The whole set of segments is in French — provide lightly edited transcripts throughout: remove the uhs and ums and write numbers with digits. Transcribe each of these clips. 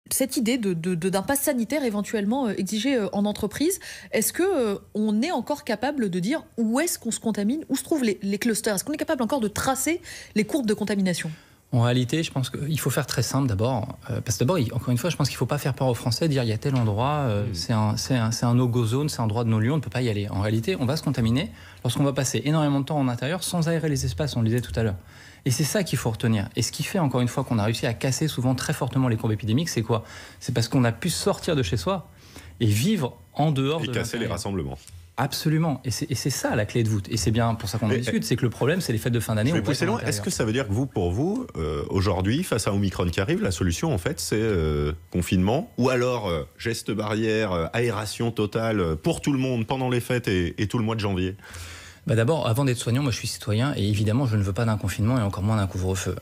Cette idée d'un pass sanitaire éventuellement exigé en entreprise, est-ce que on est encore capable de dire où est-ce qu'on se contamine, où se trouvent les clusters? Est-ce qu'on est capable encore de tracer les courbes de contamination? En réalité, je pense qu'il faut faire très simple d'abord. Parce que d'abord, encore une fois, je pense qu'il ne faut pas faire peur aux Français, dire il y a tel endroit, c'est un no-go zone, c'est un droit de non-lieu, on ne peut pas y aller. En réalité, on va se contaminer lorsqu'on va passer énormément de temps en intérieur sans aérer les espaces, on le disait tout à l'heure. Et c'est ça qu'il faut retenir. Et ce qui fait, encore une fois, qu'on a réussi à casser souvent très fortement les courbes épidémiques, c'est quoi? C'est parce qu'on a pu sortir de chez soi et vivre en dehors de l'intérieur. Et casser les rassemblements. Absolument. Et c'est ça la clé de voûte. Et c'est bien pour ça qu'on en discute. C'est que le problème, c'est les fêtes de fin d'année. Je vais pousser loin. Est-ce que ça veut dire que pour vous, aujourd'hui, face à Omicron qui arrive, la solution, en fait, c'est confinement ou alors geste barrière, aération totale pour tout le monde pendant les fêtes et tout le mois de janvier? D'abord, avant d'être soignant, moi je suis citoyen et évidemment je ne veux pas d'un confinement et encore moins d'un couvre-feu.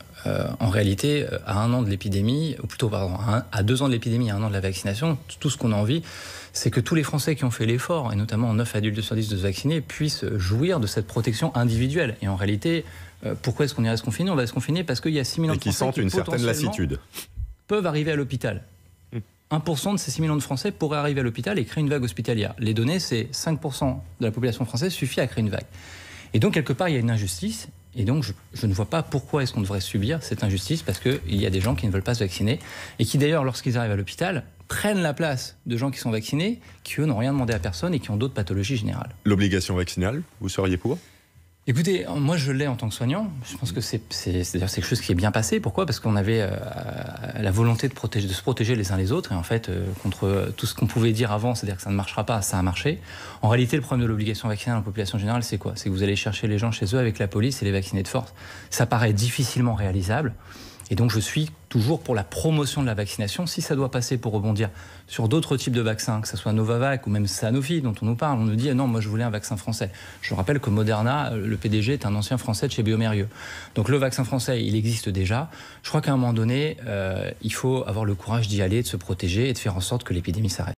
En réalité, à 1 an de l'épidémie, ou plutôt pardon, à 2 ans de l'épidémie, à 1 an de la vaccination, tout ce qu'on a envie, c'est que tous les Français qui ont fait l'effort, et notamment 9 adultes sur 10 de se vacciner, puissent jouir de cette protection individuelle. Et en réalité, pourquoi est-ce qu'on irait se confiner? On va se confiner parce qu'il y a 6 millions de Français sentent une certaine lassitude, peuvent arriver à l'hôpital. 1% de ces 6 millions de Français pourraient arriver à l'hôpital et créer une vague hospitalière. Les données, c'est 5% de la population française suffit à créer une vague. Et donc, quelque part, il y a une injustice. Et donc, je ne vois pas pourquoi est-ce qu'on devrait subir cette injustice, parce qu'il y a des gens qui ne veulent pas se vacciner et qui, d'ailleurs, lorsqu'ils arrivent à l'hôpital, prennent la place de gens qui sont vaccinés, qui, eux, n'ont rien demandé à personne et qui ont d'autres pathologies générales. L'obligation vaccinale, vous seriez pour ? Écoutez, moi je l'ai en tant que soignant. Je pense que c'est quelque chose qui est bien passé. Pourquoi? Parce qu'on avait la volonté de se protéger les uns les autres. Et en fait, contre tout ce qu'on pouvait dire avant, c'est-à-dire que ça ne marchera pas, ça a marché. En réalité, le problème de l'obligation vaccinale en population générale, c'est quoi? C'est que vous allez chercher les gens chez eux avec la police et les vacciner de force. Ça paraît difficilement réalisable. Et donc je suis toujours pour la promotion de la vaccination. Si ça doit passer pour rebondir sur d'autres types de vaccins, que ce soit Novavax ou même Sanofi dont on nous parle, on nous dit non, moi je voulais un vaccin français. Je rappelle que Moderna, le PDG est un ancien français de chez Biomérieux. Donc le vaccin français, il existe déjà. Je crois qu'à un moment donné, il faut avoir le courage d'y aller, de se protéger et de faire en sorte que l'épidémie s'arrête.